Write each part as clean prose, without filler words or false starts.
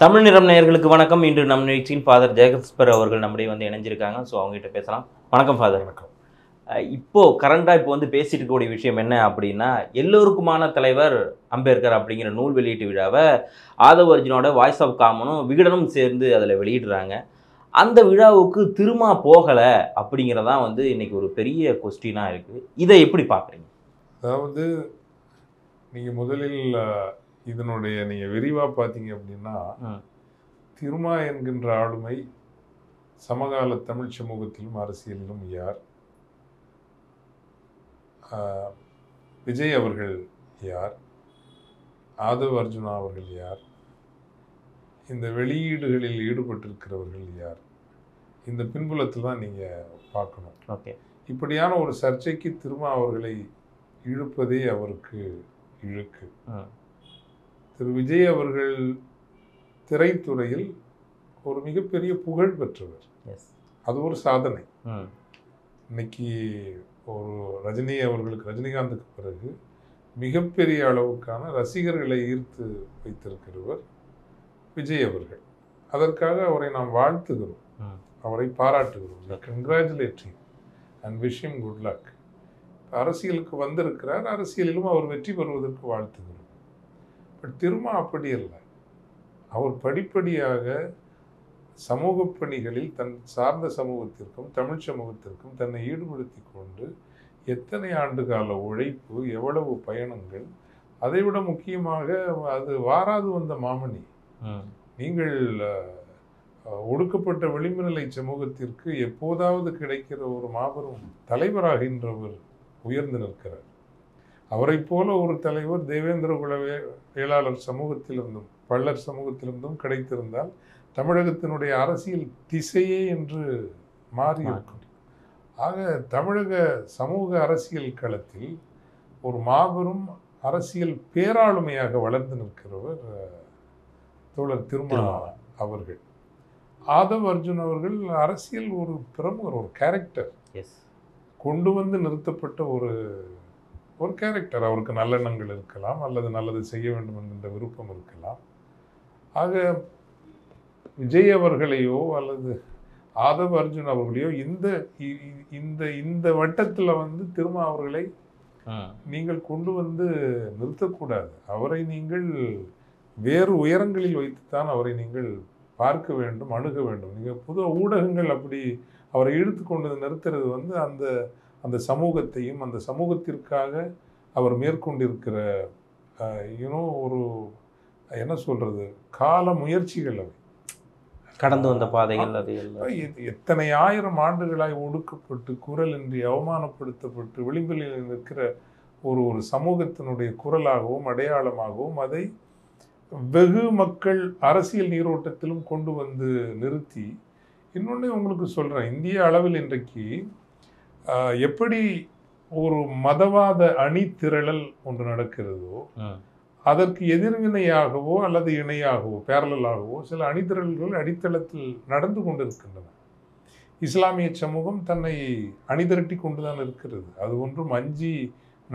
தமிழ் நிறம் நேயர்களுக்கு வணக்கம். இன்று நம் நிகழ்ச்சியில் ஃபாதர் ஜேகஸ்பர் அவர்கள் நம்முடைய இணைஞ்சிருக்காங்க. ஸோ அவங்ககிட்ட பேசலாம். வணக்கம் ஃபாதர். வணக்கம். கரண்டாக பேசிட்டு இருக்கக்கூடிய விஷயம் என்ன அப்படின்னா, எல்லோருக்குமான தலைவர் அம்பேத்கர் அப்படிங்கிற நூல் வெளியீட்டு விழாவை ஆதவ அர்ஜுனோட வாய்ஸ் ஆஃப் காமனும் விகடனும் சேர்ந்து அதில் வெளியிடுறாங்க. அந்த விழாவுக்கு திருமா போகலை அப்படிங்கிறதான் இன்னைக்கு ஒரு பெரிய கொஸ்டினாக இருக்குது. இதை எப்படி பார்க்குறீங்க? அதாவது நீங்கள் முதலில் இதனுடைய நீங்கள் விரிவாக பார்த்தீங்க அப்படின்னா, திருமா என்கின்ற ஆளுமை சமகால தமிழ் சமூகத்திலும் அரசியலிலும் யார், விஜய் அவர்கள் யார், ஆதவ அர்ஜுனா அவர்கள் யார், இந்த வெளியீடுகளில் ஈடுபட்டிருக்கிறவர்கள் யார், இந்த பின்புலத்தில் தான் நீங்கள் பார்க்கணும். ஓகே, இப்படியான ஒரு சர்ச்சைக்கு திருமா அவர்களை இழுப்பதே அவருக்கு இழுக்கு. திரு விஜய் அவர்கள் திரைத்துறையில் ஒரு மிகப்பெரிய புகழ் பெற்றவர். அது ஒரு சாதனை. இன்னைக்கு ஒரு ரஜினிகாந்துக்கு பிறகு மிகப்பெரிய அளவுக்கான ரசிகர்களை ஈர்த்து வைத்திருக்கிறவர் விஜய் அவர்கள். அதற்காக அவரை நாம் வாழ்த்துகிறோம், அவரை பாராட்டுகிறோம், congratulate and wish him good luck. அரசியலுக்கு வந்திருக்கிறார், அரசியலிலும் அவர் வெற்றி பெறுவதற்கு வாழ்த்துகிறோம். பட் திருமா அப்படி அல்ல. அவர் படிப்படியாக சமூக பணிகளில் தன் சார்ந்த சமூகத்திற்கும் தமிழ் சமூகத்திற்கும் தன்னை ஈடுபடுத்தி கொண்டு எத்தனை ஆண்டு கால உழைப்பு, எவ்வளவு பயணங்கள், அதைவிட முக்கியமாக அது வாராது வந்த மாமணி. நீங்கள் ஒடுக்கப்பட்ட விளிம்புநிலை சமூகத்திற்கு எப்போதாவது கிடைக்கிற ஒரு மாபெரும் தலைவராகின்றவர் உயர்ந்து நிற்கிறார். அவரை போல ஒரு தலைவர் தேவேந்திர குல வேளாளர் சமூகத்திலிருந்தும் பள்ளர் சமூகத்திலிருந்தும் கிடைத்திருந்தால் தமிழகத்தினுடைய அரசியல் திசையே என்று மாறி இருக்கும். ஆக தமிழக சமூக அரசியல் களத்தில் ஒரு மாபெரும் அரசியல் பேராளுமையாக வளர்ந்து நிற்கிறவர் தோழர் திருமா அவர்கள். ஆதவ அர்ஜுன் அவர்கள் அரசியல் ஒரு பிரமுகர், ஒரு கேரக்டர், கொண்டு வந்து நிறுத்தப்பட்ட ஒரு கேரக்டர். அவருக்கு நல்லெண்ணங்கள் இருக்கலாம், அல்லது நல்லது செய்ய வேண்டும் என்கின்ற விருப்பம் இருக்கலாம். ஆக விஜய் அவர்களையோ அல்லது ஆதவ அர்ஜுன் அவர்களையோ இந்த வட்டத்தில் திருமா அவர்களை நீங்கள் கொண்டு வந்து நிறுத்தக்கூடாது. அவரை நீங்கள் வேறு உயரங்களில் வைத்துத்தான் அவரை நீங்கள் பார்க்க வேண்டும், அணுக வேண்டும். நீங்கள் புது ஊடகங்கள் அப்படி அவரை இழுத்து கொண்டு நிறுத்துறது அந்த சமூகத்தையும் அந்த சமூகத்திற்காக அவர் மேற்கொண்டிருக்கிற ஒரு என்ன சொல்றது கால முயற்சிகள், அவை கடந்து வந்த பாதைகள். அது எத்தனை ஆயிரம் ஆண்டுகளாய் ஒடுக்கப்பட்டு குரலின்றி அவமானப்படுத்தப்பட்டு விளிம்பில் நிற்கிற ஒரு சமூகத்தினுடைய குரலாகவும் அடையாளமாகவும் அதை வெகு மக்கள் அரசியல் நீரோட்டத்திலும் கொண்டு வந்து நிறுத்தி. இன்னொன்று உங்களுக்கு சொல்றேன், இந்திய அளவில் இன்றைக்கு எப்படி ஒரு மதவாத அணி திரளல் ஒன்று நடக்கிறதோ அதற்கு எதிர்வினையாகவோ அல்லது இணையாகவோ பேரலாகவோ சில அணிதிரள்கள் அடித்தளத்தில் நடந்து கொண்டிருக்கின்றன. இஸ்லாமிய சமூகம் தன்னை அணிதிரட்டி கொண்டுதான் இருக்கிறது. அது ஒன்றும் அஞ்சி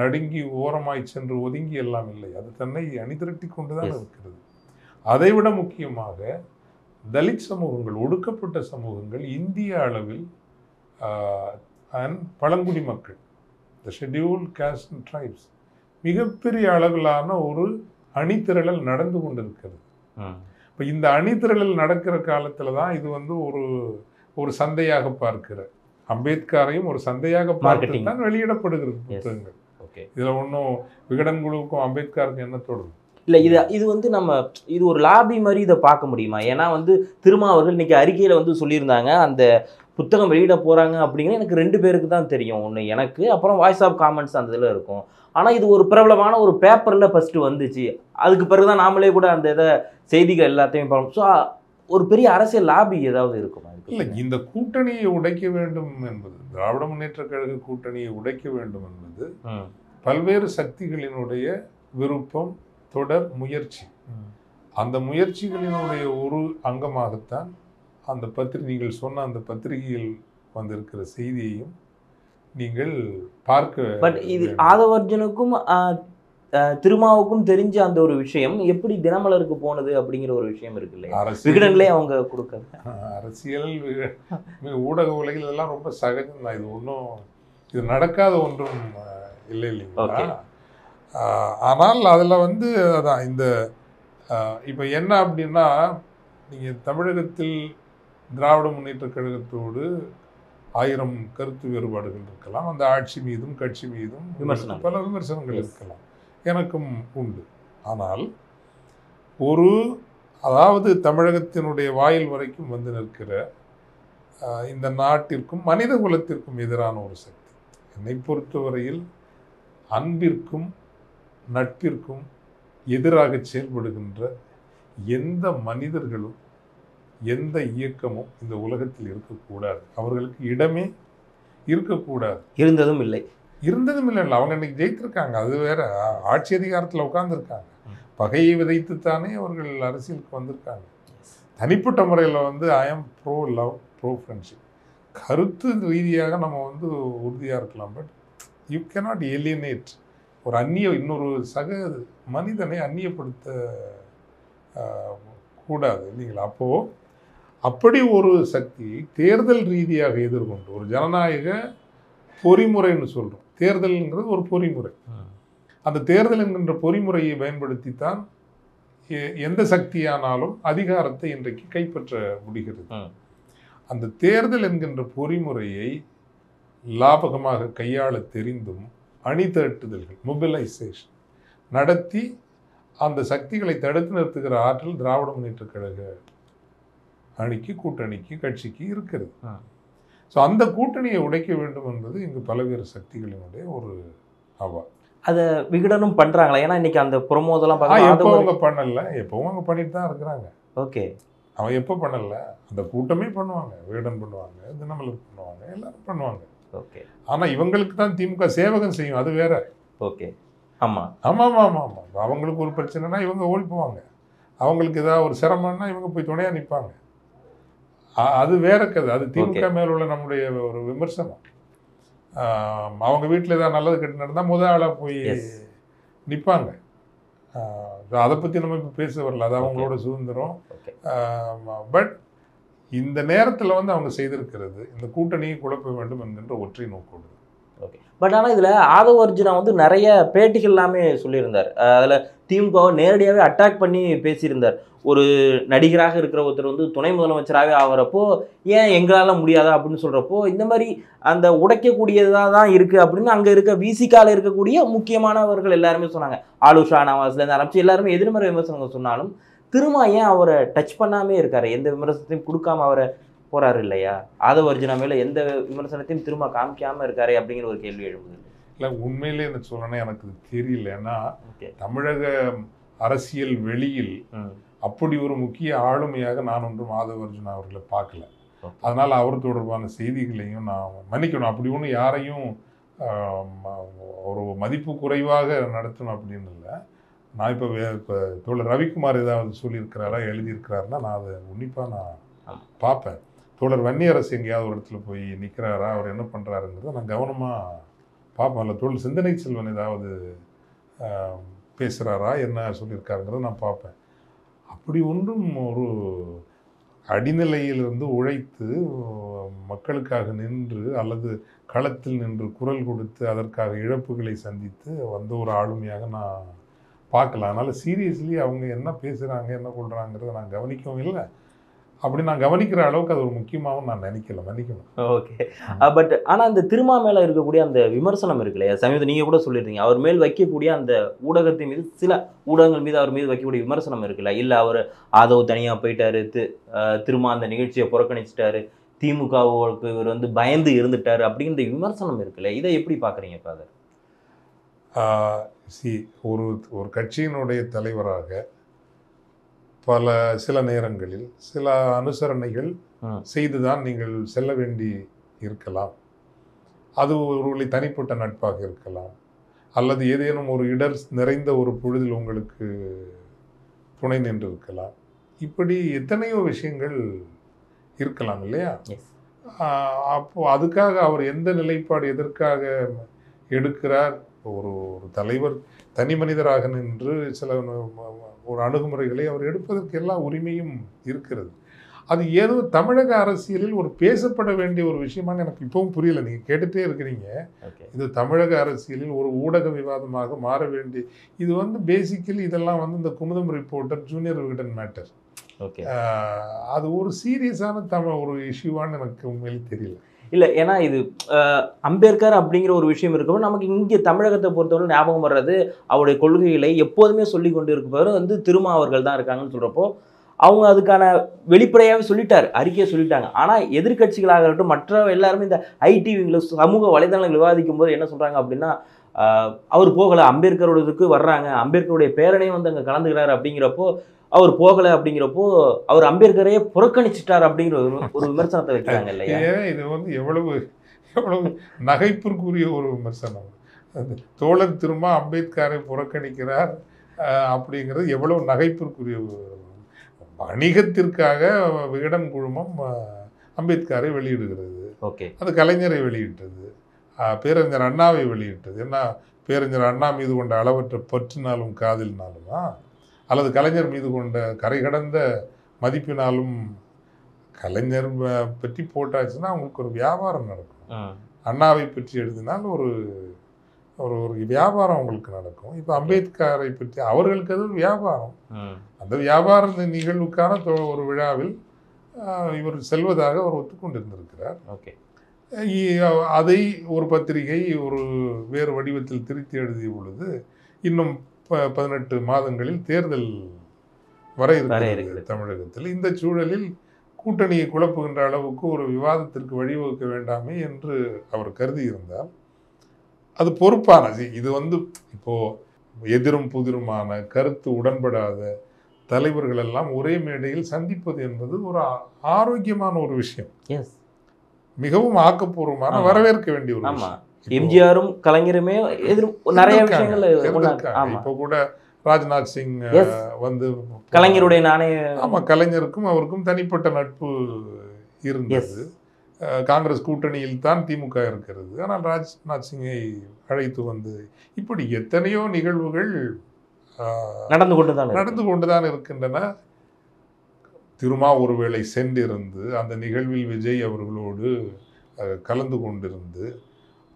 நடுங்கி ஓரமாய் சென்று ஒதுங்கி எல்லாம் இல்லை. அது தன்னை அணிதிரட்டி கொண்டுதான் இருக்கிறது. அதைவிட முக்கியமாக தலித் சமூகங்கள், ஒடுக்கப்பட்ட சமூகங்கள் இந்திய அளவில் பழங்குடி மக்கள், த ஷெட்யூல்ட் காஸ்ட் அண்ட் ட்ரைப்ஸ், மிகப்பெரிய அளவிலான ஒரு அணிதிரளல் நடந்து கொண்டிருக்கிறது. இப்போ இந்த அணிதிரளல் நடக்கிற காலத்தில் தான் இது ஒரு சந்தையாக பார்க்கிற அம்பேத்கரையும் ஒரு சந்தையாக பார்த்து தான் வெளியிடப்படுகிறது புத்தகங்கள். இதில் ஒன்றும் விகடன் குழுவுக்கும் அம்பேத்கருக்கும் என்ன தொடரும் இல்லை. இது ஒரு லாபி மாதிரி இதை பார்க்க முடியுமா? ஏன்னா திருமா அவர்கள் இன்னைக்கு அறிக்கையில் சொல்லியிருந்தாங்க, அந்த புத்தகம் வெளியிட போகிறாங்க அப்படிங்கிற எனக்கு 2 பேருக்கு தான் தெரியும். ஒன்று எனக்கு, அப்புறம் வாய்ஸ் ஆஃப் காமன்ஸ் அந்த இதில் இருக்கும். ஆனால் இது ஒரு பிரபலமான ஒரு பேப்பரில் ஃபஸ்ட்டு வந்துச்சு. அதுக்கு பிறகு தான் நாமளே கூட அந்த செய்திகள் எல்லாத்தையும் பார்ப்போம். ஸோ ஒரு பெரிய அரசியல் லாபி ஏதாவது இருக்குமா? இல்லை, இந்த கூட்டணியை உடைக்க வேண்டும் என்பது, திராவிட முன்னேற்ற கழக கூட்டணியை உடைக்க வேண்டும் என்பது பல்வேறு சக்திகளினுடைய விருப்பம், தொடர் முயற்சி. அந்த முயற்சிகளினுடைய ஒரு அங்கமாகத்தான் நீங்கள் சொன்ன அந்த பத்திரிகையில் வந்திருக்கிற செய்தியையும் நீங்கள் பார்க்க. பட் இது ஆதவ அர்ஜுனுக்கும் திருமாவுக்கும் தெரிஞ்ச அந்த ஒரு விஷயம் எப்படி தினமலருக்கு போனது அப்படிங்கிற ஒரு விஷயம் இருக்கு இல்லையா? அரசியல் விகடன்லயே அவங்க கொடுக்க அரசியல் ஊடக உலகில் எல்லாம் ரொம்ப சகஜம் தான். இது ஒன்றும் இது நடக்காத ஒன்றும் இல்லை இல்லைங்களா? ஆனால் அதில் வந்து அதான் இந்த இப்போ என்ன அப்படின்னா, நீங்கள் தமிழகத்தில் திராவிட முன்னேற்ற கழகத்தோடு 1000 கருத்து வேறுபாடுகள் இருக்கலாம், அந்த ஆட்சி மீதும் கட்சி மீதும் பல விமர்சனங்கள் இருக்கலாம், எனக்கும் உண்டு. ஆனால் அதாவது தமிழகத்தினுடைய வாயில் வரைக்கும் வந்து நிற்கிற இந்த நாட்டிற்கும் மனித குலத்திற்கும் எதிரான ஒரு சக்தி, என்னை பொறுத்தவரையில் அன்பிற்கும் நட்பிற்கும் எதிராக செயல்படுகின்ற எந்த மனிதர்களும் எந்த இயக்கமும் இந்த உலகத்தில் இருக்கக்கூடாது. அவர்களுக்கு இடமே இருக்கக்கூடாது. இருந்ததும் இல்லை. அவங்க இன்னைக்கு ஜெயித்திருக்காங்க, அது வேற. ஆட்சி அதிகாரத்தில் உட்கார்ந்துருக்காங்க. பகையை விதைத்துத்தானே அவர்கள் அரசியலுக்கு வந்திருக்காங்க. தனிப்பட்ட முறையில் வந்து I am bro love, bro friendship. கருத்து ரீதியாக நம்ம வந்து உறுதியாக இருக்கலாம், பட் யூ கேனாட் ஏலியனேட் ஒரு இன்னொரு சக மனிதனை அந்நியப்படுத்த கூடாது இல்லைங்களா? அப்போது அப்படி ஒரு சக்தி தேர்தல் ரீதியாக எதிர்கொண்டு ஒரு ஜனநாயக பொறிமுறைன்னு சொல்கிறோம். தேர்தல்ங்கிறது ஒரு பொறிமுறை. அந்த தேர்தல் என்கின்ற பொறிமுறையை பயன்படுத்தித்தான் எந்த சக்தியானாலும் அதிகாரத்தை இன்றைக்கு கைப்பற்ற முடிகிறது. அந்த தேர்தல் என்கின்ற பொறிமுறையை லாபகமாக கையாள தெரிந்தும் அணி திரட்டுதல்கள், மொபிலைசேஷன் நடத்தி அந்த சக்திகளை தடுத்து நிறுத்துகிற ஆற்றல் திராவிட முன்னேற்ற கழக அணிக்கு, கூட்டணிக்கு, கட்சிக்கு இருக்கிறது. ஸோ அந்த கூட்டணியை உடைக்க வேண்டும் என்பது இங்கு பல்வேறு சக்திகளினுடைய ஒரு அவா. அதை விகடனும் பண்ணுறாங்களா? ஏன்னா இன்னைக்கு அந்த ப்ரொமோதெல்லாம் எப்போ அவங்க பண்ணல, எப்பவும் அவங்க பண்ணிட்டு தான் இருக்கிறாங்க. ஓகே, அவன் எப்போ பண்ணல, அந்த கூட்டமே பண்ணுவாங்க, விகடன் பண்ணுவாங்க, தினமலர் பண்ணுவாங்க, எல்லாரும் பண்ணுவாங்க. ஓகே, ஆனால் இவங்களுக்கு தான் திமுக சேவகம் செய்யும், அது வேற. ஓகே, ஆமாம் ஆமாம் ஆமாம் ஆமாம். அவங்களுக்கு ஒரு பிரச்சனைனா இவங்க ஓடி போவாங்க, அவங்களுக்கு ஏதாவது ஒரு சிரமம்னா இவங்க போய் துணையாக நிற்பாங்க. அது வேற கதை. அது திமுக மேல உள்ள நம்முடைய ஒரு விமர்சனம். அவங்க வீட்டில் ஏதாவது நல்லது கெட்டு நடந்தால் முதல் ஆளாக போய் நிற்பாங்க. அதை பற்றி நம்ம இப்போ பேச வரல, அது அவங்களோட சுதந்திரம். பட் இந்த நேரத்தில் வந்து அவங்க செய்திருக்கிறது இந்த கூட்டணியை குழப்ப வேண்டும் என்கின்ற ஒற்றை நோக்கோடு. ஓகே, பட் ஆனால் இதில் ஆதவ அர்ஜுனா வந்து நிறைய பேட்டிகள் எல்லாமே சொல்லியிருந்தார். அதில் திமுகவை நேரடியாகவே அட்டாக் பண்ணி பேசியிருந்தார். ஒரு நடிகராக இருக்கிற ஒருத்தர் வந்து துணை முதலமைச்சராகவே ஆகிறப்போ ஏன் எங்களால் முடியாதா அப்படின்னு சொல்கிறப்போ இந்த மாதிரி அந்த உடைக்கக்கூடியதாக தான் இருக்குது அப்படின்னு அங்கே இருக்க விசிகாவில் இருக்கக்கூடிய முக்கியமானவர்கள் எல்லாருமே சொன்னாங்க. ஆலுஷா நவாஸ்லேருந்து ஆரம்பிச்சு எல்லாருமே எதிர்மறை விமர்சனங்கள் சொன்னாலும் திரும்ப ஏன் அவரை டச் பண்ணாமே இருக்காரு, எந்த விமர்சனத்தையும் கொடுக்காம அவரை போறாரு இல்லையா? ஆதவ அர்ஜுனா மேல எந்த விமர்சனத்தையும் திரும்ப காமிக்காம இருக்காரு அப்படிங்கிற ஒரு கேள்வி எழுப்புது. இல்லை, உண்மையிலே என்ன சொல்லணும்னா எனக்கு தெரியல. ஏன்னா தமிழக அரசியல் வெளியில் அப்படி ஒரு முக்கிய ஆளுமையாக நான் ஒன்றும் ஆதவ அர்ஜுனா அவர்களை பார்க்கல. அதனால அவர் தொடர்பான செய்திகளையும் நான் மன்னிக்கணும். அப்படி ஒன்றும் யாரையும் ஒரு மதிப்பு குறைவாக நடத்தணும் அப்படின்னு இல்லை. நான் இப்போ தோழர் ரவிக்குமார் ஏதாவது சொல்லியிருக்கிறாரா, எழுதியிருக்கிறாருன்னா நான் அதை உன்னிப்பாக நான் பார்ப்பேன். தோழர் வன்னியரசு எங்கேயாவது ஒரு இடத்துல போய் நிற்கிறாரா, அவர் என்ன பண்ணுறாருங்கிறத நான் கவனமாக பார்ப்பேன். இல்லை தோழர் சிந்தனை செல்வன் ஏதாவது பேசுகிறாரா, என்ன சொல்லியிருக்காருங்கிறத நான் பார்ப்பேன். அப்படி ஒன்றும் ஒரு அடிநிலையிலிருந்து உழைத்து மக்களுக்காக நின்று அல்லது களத்தில் நின்று குரல் கொடுத்து அதற்காக இழப்புகளை சந்தித்து வந்த ஒரு ஆளுமையாக நான் பார்க்கலாம். அதனால் சீரியஸ்லி அவங்க என்ன பேசுகிறாங்க, என்ன கொள்கிறாங்கிறத நான் கவனிக்கவும் இல்லை. அப்படி நான் கவனிக்கிற அளவுக்கு அது ஒரு முக்கியமாகவும் நான் நினைக்கல, மன்னிக்கணும். ஓகே, பட் ஆனால் இந்த திருமா மேலே இருக்கக்கூடிய அந்த விமர்சனம் இருக்கு இல்லையா, சமீபத்தில் நீங்கள் கூட சொல்லியிருந்தீங்க, அவர் மேல் வைக்கக்கூடிய அந்த ஊடகத்தின் மீது, சில ஊடகங்கள் மீது அவர் மீது வைக்கக்கூடிய விமர்சனம் இருக்குல்ல, இல்லை அவர் ஆதவ் தனியாக போயிட்டாரு, திருமா அந்த நிகழ்ச்சியை புறக்கணிச்சிட்டாரு, திமுகவுக்கு இவர் வந்து பயந்து இருந்துட்டாரு அப்படிங்கிற விமர்சனம் இருக்குல்ல, இதை எப்படி பார்க்குறீங்க ஃபாதர்? ஒரு கட்சியினுடைய தலைவராக சில நேரங்களில் சில அனுசரணைகள் செய்துதான் நீங்கள் செல்ல வேண்டி இருக்கலாம். அது ஒரு தனிப்பட்ட நட்பாக இருக்கலாம், அல்லது ஏதேனும் ஒரு இடர் நிறைந்த ஒரு பொழுதில் உங்களுக்கு துணை நின்று இருக்கலாம். இப்படி எத்தனையோ விஷயங்கள் இருக்கலாம் இல்லையா? அப்போ அதுக்காக அவர் எந்த நிலைப்பாடு எதற்காக எடுக்கிறார்? ஒரு தலைவர் தனி மனிதராக நின்று சில ஒரு அணுகுமுறைகளை அவர் எடுப்பதற்கு எல்லா உரிமையும் இருக்கிறது. அது ஏதோ தமிழக அரசியலில் ஒரு பேசப்பட வேண்டிய ஒரு விஷயமானு எனக்கு இப்பவும் புரியல. நீங்கள் கேட்டுகிட்டே இருக்கிறீங்க. இது தமிழக அரசியலில் ஒரு ஊடக விவாதமாக மாற வேண்டிய இது பேசிக்கலி இதெல்லாம் இந்த Kumudam reporter junior Vikatan matter. அது ஒரு சீரியஸான ஒரு இஷ்யூவான்னு எனக்கு உண்மையிலே தெரியல. இல்லை, ஏன்னா இது அம்பேத்கர் அப்படிங்கிற ஒரு விஷயம் இருக்கணும். நமக்கு இங்கே தமிழகத்தை பொறுத்தவரை ஞாபகம் வர்றது அவருடைய கொள்கைகளை எப்போதுமே சொல்லி கொண்டு இருப்பவர் திருமாவர்கள் தான் இருக்காங்கன்னு சொல்கிறப்போ அவங்க அதுக்கான வெளிப்படையாகவே சொல்லிட்டார், அறிக்கையை சொல்லிட்டாங்க. ஆனால் எதிர்கட்சிகளாக இருக்கட்டும் மற்ற எல்லாருமே இந்த ஐடிவிங்களை சமூக வலைதளங்கள் விவாதிக்கும் போது என்ன சொல்கிறாங்க அப்படின்னா, அவர் போகலை, அம்பேத்கரோடதுக்கு வர்றாங்க, அம்பேத்கருடைய பேரனையும் அங்கே கலந்துக்கிறாரு அப்படிங்கிறப்போ அவர் போகலை அப்படிங்கிறப்போ அவர் அம்பேத்கரையே புறக்கணிச்சிட்டார் அப்படிங்கிற ஒரு விமர்சனத்தை வைக்கிறாங்க இல்லையா? இது எவ்வளவு நகைப்பிற்குரிய ஒரு விமர்சனம். தோழர் திருமா அம்பேத்கரை புறக்கணிக்கிறார் அப்படிங்கிறது எவ்வளவு நகைப்பிற்குரிய. வணிகத்திற்காக விகடன் குழுமம் அம்பேத்கரை வெளியிடுகிறது. அது கலைஞரை வெளியிட்டது, பேரறிஞர் அண்ணாவை வெளியிட்டது. என்ன, பேரறிஞர் அண்ணா மீது கொண்ட அளவற்ற பற்றினாலும் காதலினாலுமா, அல்லது கலைஞர் மீது கொண்ட கரை கடந்த மதிப்பினாலும்? கலைஞர் பற்றி போட்டாச்சுன்னா அவங்களுக்கு ஒரு வியாபாரம் நடக்கும். அண்ணாவை பற்றி எழுதினால் ஒரு ஒரு வியாபாரம் அவங்களுக்கு நடக்கும். இப்போ அம்பேத்கரை பற்றி அவர்களுக்கு அது வியாபாரம். அந்த வியாபார நிகழ்வுக்கான ஒரு விழாவில் இவர் செல்வதாக அவர் ஒத்துக்கொண்டிருந்திருக்கிறார். அதை ஒரு பத்திரிகை ஒரு வேறு வடிவத்தில் திருத்தி எழுதிய பொழுது இன்னும் 18 மாதங்களில் தேர்தல் வர இருக்கிறது தமிழகத்தில். இந்த சூழலில் கூட்டணியை குழப்புகின்ற அளவுக்கு ஒரு விவாதத்திற்கு வழிவகுக்க வேண்டாமே என்று அவர் கருதி இருந்தால் அது பொறுப்பானது. இது இப்போ எதிரும் புதிருமான கருத்து உடன்படாத தலைவர்கள் எல்லாம் ஒரே மேடையில் சந்திப்பது என்பது ஒரு ஆரோக்கியமான ஒரு விஷயம். மிகவும் ஆக்கப்பூர்வமான வரவேற்க வேண்டிய ஒரு விஷயம். எம்ஜிஆரும் கலைஞருமே நிறைய விஷயங்கள் இப்போ கூட ராஜ்நாத் சிங் கலைஞருடைய நாணய கலைஞருக்கும் அவருக்கும் தனிப்பட்ட நட்பு இருந்தது. காங்கிரஸ் கூட்டணியில் தான் திமுக இருக்கிறது. ஆனால் ராஜ்நாத் சிங்கை அழைத்து இப்படி எத்தனையோ நிகழ்வுகள் நடந்து கொண்டுதான் இருக்கின்றன. திருமா ஒருவேளை சென்றிருந்து அந்த நிகழ்வில் விஜய் அவர்களோடு கலந்து கொண்டிருந்து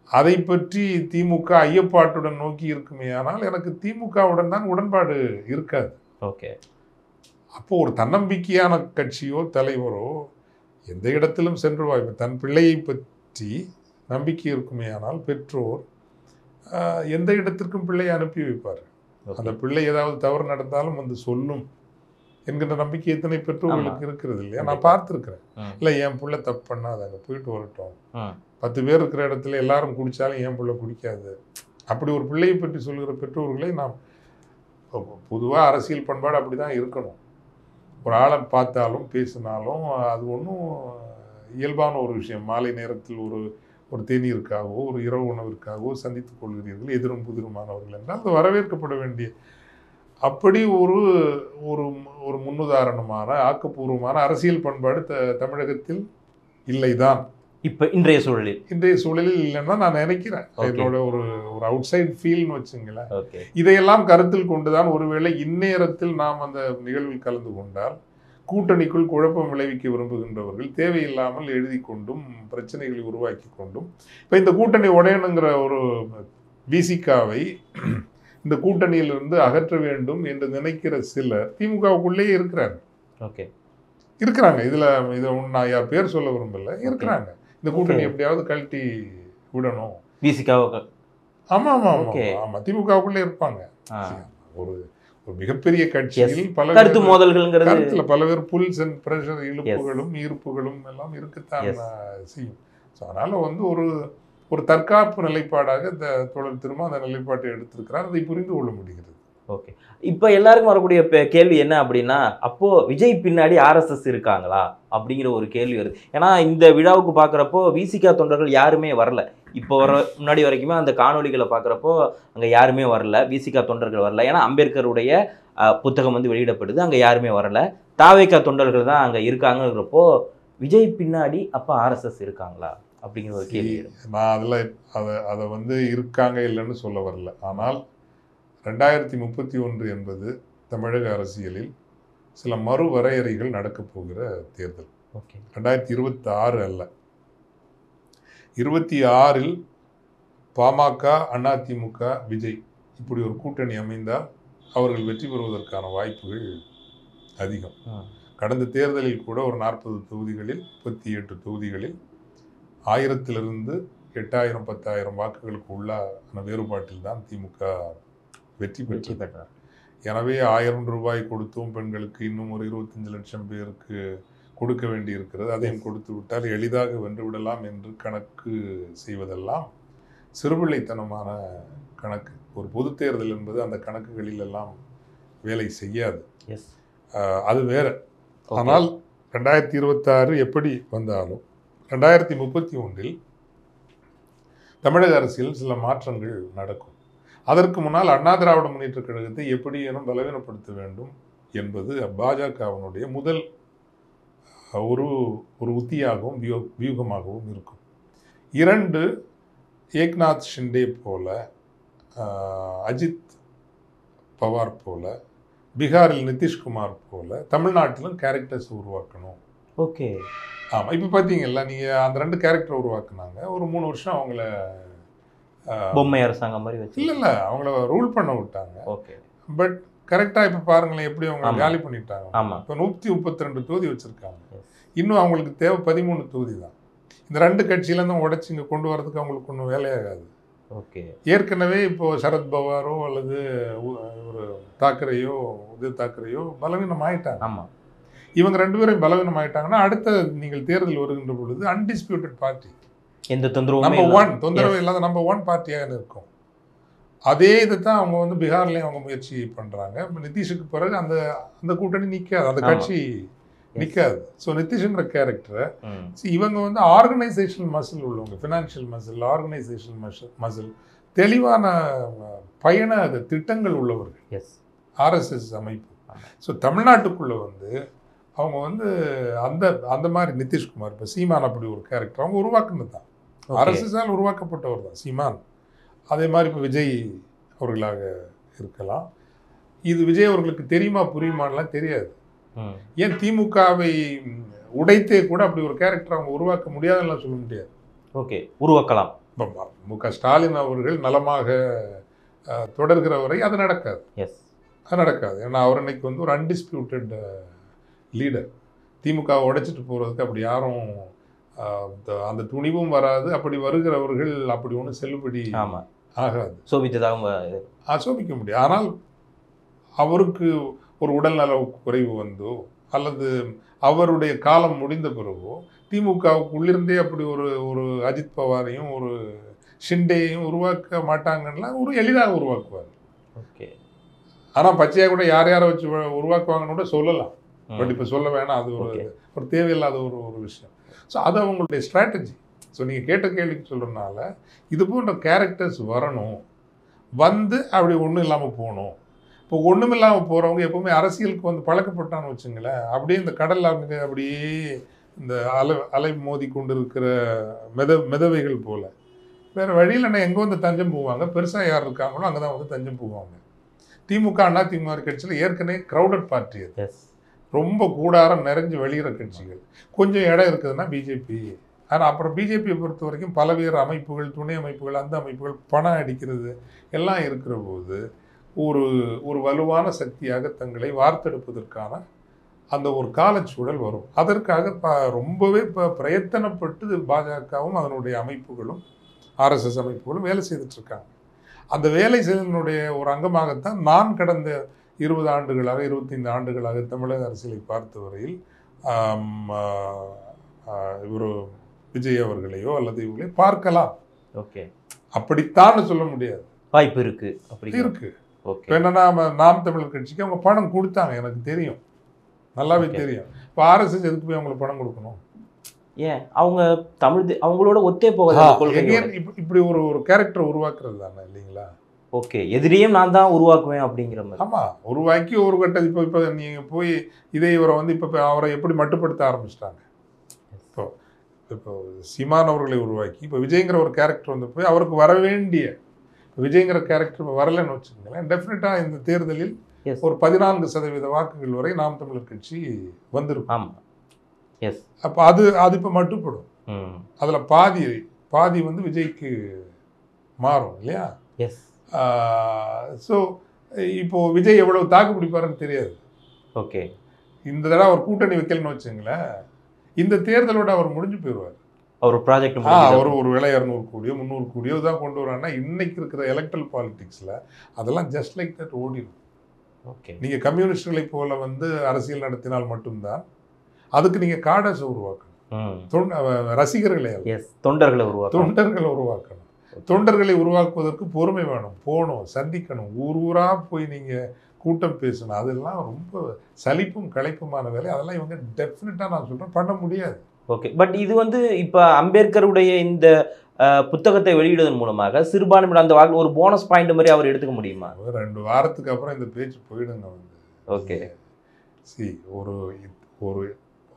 அதை பற்றி திமுக ஐயப்பாட்டுடன் நோக்கி இருக்குமே, ஆனால் எனக்கு திமுகவுடன் தான் உடன்பாடு இருக்காது. அப்போ ஒரு தன்னம்பிக்கையான கட்சியோ தலைவரோ எந்த இடத்திலும் சென்று வாய்ப்பு தன் பிள்ளையை பற்றி நம்பிக்கை இருக்குமே, ஆனால் பெற்றோர் எந்த இடத்திற்கும் பிள்ளையை அனுப்பி வைப்பார். அந்த பிள்ளை ஏதாவது தவறு நடந்தாலும் சொல்லும் என்கின்ற நம்பிக்கை எத்தனை பெற்றோர்களுக்கு இருக்கிறது இல்லையா? நான் பார்த்துருக்கிறேன். இல்லை, என் பிள்ளை தப்பு பண்ணாது, அங்கே போயிட்டு வரட்டும். 10 பேர் இருக்கிற இடத்துல எல்லாரும் குடித்தாலும் என் பிள்ளை குடிக்காது. அப்படி ஒரு பிள்ளையை பற்றி சொல்கிற பெற்றோர்களை நாம் பொதுவாக அரசியல் பண்பாடு அப்படி தான் இருக்கணும். ஒரு ஆளை பார்த்தாலும் பேசினாலும் அது ஒன்றும் இயல்பான ஒரு விஷயம். மாலை நேரத்தில் ஒரு தேநீருக்காகவோ ஒரு இரவு உணவிற்காகவோ சந்தித்துக் கொள்கிறீர்கள் எதிரும் புதிருமானவர்கள் என்றால் அது வரவேற்கப்பட வேண்டிய அப்படி ஒரு ஒரு முன்னுதாரணமான ஆக்கப்பூர்வமான அரசியல் பண்பாடு தமிழகத்தில் இல்லைதான். இப்போ இன்றைய சூழலில் இல்லைன்னா நான் நினைக்கிறேன். என்னோட ஒரு அவுட் சைட் ஃபீல்னு வச்சுங்களேன். இதையெல்லாம் கருத்தில் கொண்டுதான் ஒருவேளை இந்நேரத்தில் நாம் அந்த நிகழ்வில் கலந்து கொண்டால் கூட்டணிக்குள் குழப்பம் விளைவிக்க விரும்புகின்றவர்கள் தேவையில்லாமல் எழுதி கொண்டும் பிரச்சனைகளை உருவாக்கி கொண்டும் இப்போ இந்த கூட்டணி உடையணுங்கிற ஒரு விசிகாவை இந்த கூட்டணியிலிருந்து அகற்ற வேண்டும் என்று நினைக்கிற சிலர் திமுகவுக்குள்ளேயே இருக்கிறாங்க. இதில் நான் யார் பேர் சொல்ல விரும்பல, இருக்கிறாங்க. இந்த கூட்டணி எப்படியாவது கழட்டி விடணும். ஆமா, திமுகவுக்குள்ளே இருப்பாங்க. ஒரு மிகப்பெரிய கட்சியில் பல கருத்து மோதல்கள் பல பேர் புல்ஸ் அண்ட் பிரஷர் இழுப்புகளும் ஈர்ப்புகளும் எல்லாம் இருக்கத்தான் செய்யும். அதனால ஒரு தற்காப்பு நிலைப்பாடாக தோழர் திருமா அந்த நிலைப்பாட்டை எடுத்திருக்கிறார். அதை புரிந்து கொள்ள முடிகிறது. இப்போ எல்லாருக்கும் வரக்கூடிய கேள்வி என்ன அப்படின்னா, அப்போ விஜய் பின்னாடி RSS இருக்காங்களா அப்படிங்கிற ஒரு கேள்வி வருது. ஏன்னா இந்த விழாவுக்கு பார்க்குறப்போ விசிகா தொண்டர்கள் யாருமே வரல. இப்போ முன்னாடி வரைக்குமே அந்த காணொலிகளை பார்க்குறப்போ அங்கே யாருமே வரல, விசிகா தொண்டர்கள் வரல. ஏன்னா அம்பேத்கருடைய புத்தகம் வெளியிடப்படுது, அங்கே யாருமே வரல. தாவேகா தொண்டர்கள் தான் அங்கே இருக்காங்கிறப்போ விஜய் பின்னாடி அப்போ RSS இருக்காங்களா அப்படிங்கிற ஒரு கேள்வி. நான் அதில் அதை இருக்காங்க இல்லைன்னு சொல்ல வரல. ஆனால் 2031 என்பது தமிழக அரசியலில் சில மறுவரையறைகள் நடக்கப் போகிற தேர்தல். 2026 அல்ல, 26 பாமக, அதிமுக, விஜய் இப்படி ஒரு கூட்டணி அமைந்தால் அவர்கள் வெற்றி பெறுவதற்கான வாய்ப்புகள் அதிகம். கடந்த தேர்தலில் கூட ஒரு 40 தொகுதிகளில் 38 தொகுதிகளில் 1000-லிருந்து 8000 10,000 வாக்குகளுக்கு உள்ளான வேறுபாட்டில் தான் திமுக வெற்றி பெற்றார். எனவே 1000 ரூபாய் கொடுத்தும் பெண்களுக்கு இன்னும் ஒரு 25 லட்சம் பேருக்கு கொடுக்க வேண்டி இருக்கிறது, அதையும் கொடுத்து விட்டால் எளிதாக வென்று விடலாம் என்று கணக்கு செய்வதெல்லாம் சிறுபிள்ளைத்தனமான கணக்கு. ஒரு பொது தேர்தல் என்பது அந்த கணக்குகளில் எல்லாம் வேலை செய்யாது. அது வேற. ஆனால் 2026 எப்படி வந்தாலும் 2031 தமிழக அரசியல் சில மாற்றங்கள் நடக்கும். அதற்கு முன்னால் அண்ணா திராவிட முன்னேற்ற கழகத்தை எப்படி எனும் பலவீனப்படுத்த வேண்டும் என்பது பாஜகவினுடைய முதல் ஒரு உத்தியாகவும் வியூகமாகவும் இருக்கும். 2 ஏக்நாத் ஷிண்டே போல, அஜித் பவார் போல, பீகாரில் நிதிஷ்குமார் போல தமிழ்நாட்டிலும் கேரக்டர்ஸ் உருவாக்கணும். ஓகே, ஆமாம். இப்போ பார்த்தீங்கல்ல, நீங்கள் அந்த 2 கேரக்டர் உருவாக்குனாங்க. ஒரு 3 வருஷம் அவங்கள பொம்மை அரசாங்கம் மாதிரி வச்சு இல்லை அவங்கள ரூல் பண்ண விட்டாங்க. ஓகே, பட் கரெக்டாக இப்போ பாருங்களேன் எப்படி அவங்க காலி பண்ணிட்டாங்க. ஆமாம், இப்போ 132 தொகுதி வச்சுருக்காங்க. இன்னும் அவங்களுக்கு தேவை 13 தொகுதி தான். இந்த 2 கட்சியிலேருந்து உடைச்சி இங்கே கொண்டு வரதுக்கு அவங்களுக்கு ஒன்றும் வேலையாகாது. ஓகே, ஏற்கனவே இப்போது சரத் பவாரோ அல்லது ஒரு தாக்கரேயோ உதய் தாக்கரேயோ பலவீனம் ஆயிட்டாங்க. ஆமாம், இவங்க 2 பேரும் பலவீனம் ஆயிட்டாங்கன்னா அடுத்த நீங்கள் தேர்தல் வருகின்ற பொழுது அன்டிஸ்பியூட்டட் பார்ட்டி, எந்த தொந்தரவும் நம்பர் 1 தொந்தரவு இல்லாத நம்பர் 1 பார்ட்டியாக இருக்கும். அதே இதை தான் அவங்க வந்து பீகார்லேயும் அவங்க முயற்சி பண்ணுறாங்க. நிதிஷுக்கு பிறகு அந்த கூட்டணி நிற்காது, அந்த கட்சி நிற்காது. ஸோ நிதிஷ்ங்கிற கேரக்டரை இவங்க வந்து ஆர்கனைசேஷனல் மசில் உள்ளவங்க, ஃபினான்ஷியல் மசில், ஆர்கனைசேஷனல் மசில், தெளிவான பயண திட்டங்கள் உள்ளவர்கள், ஆர்எஸ்எஸ் அமைப்பு. ஸோ தமிழ்நாட்டுக்குள்ளே வந்து அவங்க வந்து அந்த மாதிரி நிதிஷ்குமார், இப்போ சீமான் அப்படி ஒரு கேரக்டர் அவங்க உருவாக்குனது தான், ஆர்எஸ்எஸ்ஸால் உருவாக்கப்பட்டவர் தான் சீமான். அதே மாதிரி இப்போ விஜய் அவர்களாக இருக்கலாம். இது விஜய் அவர்களுக்கு தெரியுமா புரியுமான்லாம் தெரியாது. ஏன் திமுகவை உடைத்தே கூட அப்படி ஒரு கேரக்டர் அவங்க உருவாக்க முடியாதுன்னு சொல்ல முடியாது. ஓகே, உருவாக்கலாம். மு.க. ஸ்டாலின் அவர்கள் நலமாக தொடர்கிற வரை அது நடக்காது. அது நடக்காது. ஏன்னா அவர் இன்னைக்கு வந்து ஒரு அன்டிஸ்பியூட்டட் லீடர். திமுகவை உடைச்சிட்டு போகிறதுக்கு அப்படி யாரும் அந்த துணிவும் வராது. அப்படி வருகிறவர்கள் அப்படி ஒன்றும் செல்லுபடி ஆகாது, சோபிக்க முடியாது. ஆனால் அவருக்கு ஒரு உடல்நல குறைவு வந்தோ அல்லது அவருடைய காலம் முடிந்த பிறகோ திமுகவுக்குள்ளிருந்தே அப்படி ஒரு அஜித் பவாரையும் ஒரு ஷிண்டேயும் உருவாக்க மாட்டாங்கன்னா எளிதாக உருவாக்குவார். ஓகே, ஆனால் பச்சையாக கூட யாரை வச்சு உருவாக்குவாங்கன்னு கூட சொல்லலாம். பட் இப்போ சொல்ல வேணாம், அது ஒரு தேவையில்லாத ஒரு விஷயம். ஸோ அது அவங்களுடைய ஸ்ட்ராட்டஜி. ஸோ நீங்கள் கேட்ட கேள்விக்கு சொல்கிறதுனால இது போன்ற கேரக்டர்ஸ் வரணும், வந்து அப்படி ஒன்றும் இல்லாமல் போகணும். இப்போ ஒன்றும் இல்லாமல் போகிறவங்க எப்போவுமே அரசியலுக்கு வந்து பழக்கப்பட்டான்னு வச்சுங்களேன், அப்படியே இந்த கடலில் அவங்க அப்படியே இந்த அலை மோதி கொண்டு இருக்கிற மெதவைகள் போல் வேறு வழியில் என்ன எங்கே வந்து தஞ்சம் போவாங்க, பெருசாக யார் இருக்காங்களோ அங்கே தான் வந்து தஞ்சம் போவாங்க. திமுக அண்ணா திமுக கட்சியில் ஏற்கனவே க்ரௌடட் பார்ட்டி, அது ரொம்ப கூடாரம் நிறைஞ்சு வெளியிற கட்சிகள். கொஞ்சம் இடம் இருக்குதுன்னா பிஜேபி. ஆனால் அப்புறம் பிஜேபியை பொறுத்த வரைக்கும் பலவேறு அமைப்புகள், துணை அமைப்புகள், அந்த அமைப்புகள் பணம் அடிக்கிறது எல்லாம் இருக்கிற போது ஒரு வலுவான சக்தியாக தங்களை வார்த்தெடுப்பதற்கான அந்த ஒரு காலச்சூழல் வரும். அதற்காக ரொம்பவே பிரயத்தனப்பட்டு பாஜகவும் அதனுடைய அமைப்புகளும் ஆர்எஸ்எஸ் அமைப்புகளும் வேலை செய்துட்ருக்காங்க. அந்த வேலை செய்தனுடைய ஒரு அங்கமாகத்தான் நான் கடந்த 20 ஆண்டுகளாக 25 ஆண்டுகளாக தமிழக அரசியலை பார்த்த வரையில் இவர் விஜய் அவர்களையோ அல்லது இவர்களையோ பார்க்கலாம். ஓகே, அப்படித்தான் சொல்ல முடியாது, வாய்ப்பு இருக்கு. அப்படி இருக்கு. என்னன்னா நாம் தமிழர் கட்சிக்கு அவங்க பணம் கொடுத்தாங்க, எனக்கு தெரியும், நல்லாவே தெரியும். இப்போ ஆர்எஸ்எஸ் எதுக்கு போய் அவங்களுக்கு பணம் கொடுக்கணும்? ஏன் அவங்க அவங்களோட ஒத்தே போகாது. இப்படி ஒரு கேரக்டர் உருவாக்குறது தானே இல்லைங்களா? ஓகே, எதிரியும் நான் தான் உருவாக்குவேன் அப்படிங்கிற மாதிரி. ஆமாம், உருவாக்கி ஒரு கட்டது இப்போ நீங்கள் போய் இவரை வந்து இப்போ அவரை எப்படி மட்டுப்படுத்த ஆரம்பிச்சிட்டாங்க. இப்போ சீமான் அவர்களை உருவாக்கி இப்போ விஜய்ங்கிற ஒரு கேரக்டர் வந்து போய் அவருக்கு வர வேண்டிய விஜய்ங்கிற கேரக்டர் வரலன்னு வச்சுக்கோங்களேன், டெஃபினட்டாக இந்த தேர்தலில் Yes. ஒரு 14% வாக்குகள் வரை நாம் தமிழர் கட்சி வந்திருக்கும். ஆமாம். எஸ். அப்போ அது இப்போ மட்டுப்படும். அதில் பாதி வந்து விஜய்க்கு மாறும் இல்லையா? எஸ். ஸோ இப்போ விஜய் எவ்வளவு தாக்கு பிடிப்பாருன்னு தெரியாது. ஓகே. இந்த தடவை அவர் கூட்டணி வைக்கலன்னு வச்சுங்களேன், இந்த தேர்தலோட அவர் முடிஞ்சு போயிடுவார். அவர் ப்ராஜெக்ட் ஒரு வேலை 200 கோடியோ 300 கோடியோ தான் கொண்டு வராங்கன்னா இன்னைக்கு இருக்கிற எலக்ட்ரல் பாலிடிக்ஸில் அதெல்லாம் ஜஸ்ட் லைக் தட் ஓடிடும். ஓகே. நீங்கள் கம்யூனிஸ்டுகளை போல வந்து அரசியல் நடத்தினால் மட்டும்தான் அதுக்கு நீங்கள் காடஸை உருவாக்கணும், ரசிகர்களை தொண்டர்களை உருவாக்கணும். தொண்டர்களை உருவாக்குவதற்கு பொறுமை வேணும், போகணும், சந்திக்கணும், ஊராக போய் நீங்கள் கூட்டம் பேசணும். அதெல்லாம் ரொம்ப சலிப்பும் களைப்புமான வேலை. அதெல்லாம் இவங்க டெஃபினட்டாக நான் சொல்கிறேன் பண்ண முடியாது. ஓகே. பட் இது வந்து இப்போ அம்பேத்கருடைய இந்த புத்தகத்தை வெளியிடுவதன் மூலமாக சிறுபான்மையினர் அந்த வாக்கு ஒரு போனஸ் பாயிண்ட் மாதிரி அவர் எடுத்துக்க முடியுமா? 2 வாரத்துக்கு அப்புறம் இந்த பேச்சு போயிடுங்க வந்து. ஓகே. ஒரு ஒரு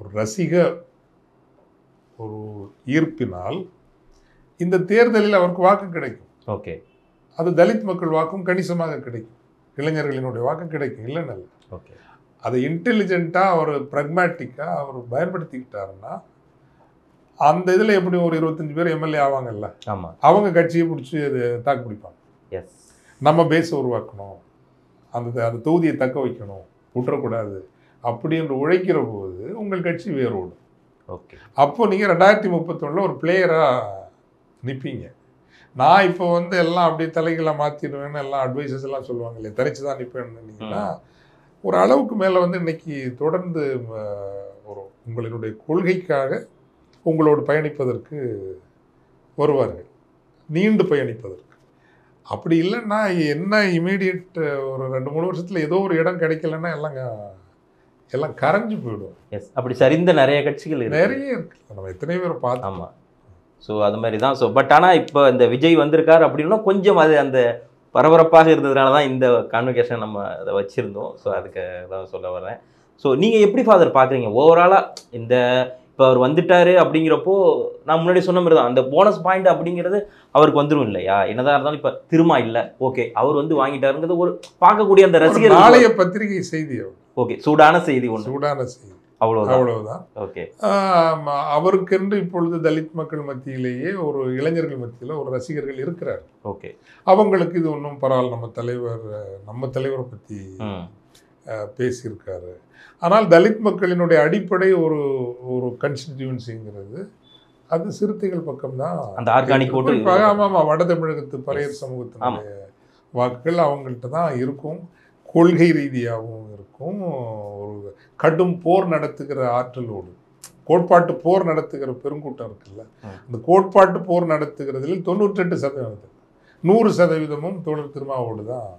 ஒரு ரசிக ஒரு ஈர்ப்பினால் இந்த தேர்தலில் அவருக்கு வாக்கு கிடைக்கும். ஓகே. அது தலித் மக்கள் வாக்கும் கணிசமாக கிடைக்கும், இளைஞர்களினுடைய வாக்கும் கிடைக்கும், இல்லைன்னு. ஓகே. அதை இன்டெலிஜென்ட்டாக அவர் ப்ரக்மேட்டிக்காக அவர் பயன்படுத்திக்கிட்டாருன்னா அந்த இதில் எப்படி ஒரு 25 பேர் எம்எல்ஏ ஆவாங்கல்ல, ஆமாம், அவங்க கட்சியை பிடிச்சி அது தாக்கு பிடிப்பாங்க. எஸ். நம்ம பேஸை உருவாக்கணும், அந்த தொகுதியை தக்க வைக்கணும், விட்டுறக்கூடாது அப்படின்னு உழைக்கிற போது உங்கள் கட்சி வேரோடும். ஓகே. அப்போ நீங்கள் 2031 ஒரு பிளேயராக நிற்பீங்க. நான் இப்போ வந்து எல்லாம் அப்படியே தலைகளை மாற்றிடுவேன்னு எல்லாம் அட்வைசஸ் எல்லாம் சொல்லுவாங்க இல்லையா, தரிச்சு தான் நிற்பேன்னு. ஒரு அளவுக்கு மேலே வந்து இன்னைக்கு தொடர்ந்து ஒரு உங்களினுடைய கொள்கைக்காக உங்களோடு பயணிப்பதற்கு வருவார்கள், நீண்டு பயணிப்பதற்கு. அப்படி இல்லைன்னா என்ன இமீடியட் ஒரு 2-3 வருஷத்தில் ஏதோ ஒரு இடம் கிடைக்கலன்னா எல்லாம் கரைஞ்சு போயிடும். எஸ். அப்படி சரிந்த நிறைய கட்சிகள் நிறைய இருக்கு, நம்ம எத்தனை பேரை பார்த்தோம். ஆமாம். ஸோ அது மாதிரி தான். ஸோ பட் ஆனால் இப்போ இந்த விஜய் வந்திருக்கார் அப்படின்னா கொஞ்சம் அது அந்த பரபரப்பாக இருந்ததுனால தான் இந்த கான்வெகேஷன் நம்ம அதை வச்சுருந்தோம். ஸோ அதுக்கு தான் சொல்ல வரேன். ஸோ நீங்கள் எப்படி ஃபாதர் பார்க்குறீங்க ஓவராலாக இந்த இப்போ அவர் வந்துட்டார் அப்படிங்கிறப்போ நான் முன்னாடி சொன்ன மாதிரி தான் அந்த போனஸ் பாயிண்ட் அப்படிங்கிறது அவருக்கு வந்துடும் இல்லையா? என்னதான் இருந்தாலும் இப்போ திரும்ப இல்லை, ஓகே அவர் வந்து வாங்கிட்டாருங்கிறது ஒரு பார்க்கக்கூடிய அந்த ரசிகர் நாளைய பத்திரிகை செய்தி. ஓகே. சூடான செய்தி ஒன்று, சூடான செய்தி, அவ்வளவுதான். ஓகே. அவருக்கென்று இப்பொழுது தலித் மக்கள் மத்தியிலேயே ஒரு இளைஞர்கள் மத்தியில் ஒரு ரசிகர்கள் இருக்கிறார். ஓகே. அவங்களுக்கு இது ஒன்றும் பரவாயில்ல, நம்ம தலைவரை பற்றி பேசியிருக்காரு. ஆனால் தலித் மக்களினுடைய அடிப்படை ஒரு கன்ஸ்டிடியூன்சிங்கிறது அது சிறுத்தைகள் பக்கம்தான். அந்த ஆர்கானிக் ஓட்டு. ஆமாம், வட தமிழகத்து பறையர் சமூகத்தினுடைய வாக்குகள் அவங்கள்ட்ட தான் இருக்கும். கொள்கை ரீதியாகவும் இருக்கும். ஒரு கடும் போர் நடத்துகிற ஆற்றலோடு கோட்பாட்டு போர் நடத்துகிற பெருங்கூட்டம் இருக்குல்ல, அந்த கோட்பாட்டு போர் நடத்துகிறதுல 98% 100% தோழர் திருமாவோடு தான்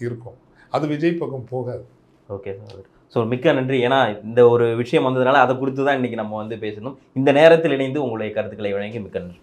இருக்கும். அது விஜய் பக்கம் போகாது. Okay sir. ஸோ மிக்க நன்றி. ஏன்னா இந்த ஒரு விஷயம் வந்ததுனால அதை குறித்து தான் இன்றைக்கி நம்ம வந்து பேசணும். இந்த நேரத்தில் இணைந்து உங்களுடைய கருத்துக்களை வழங்கி மிக்க நன்றி.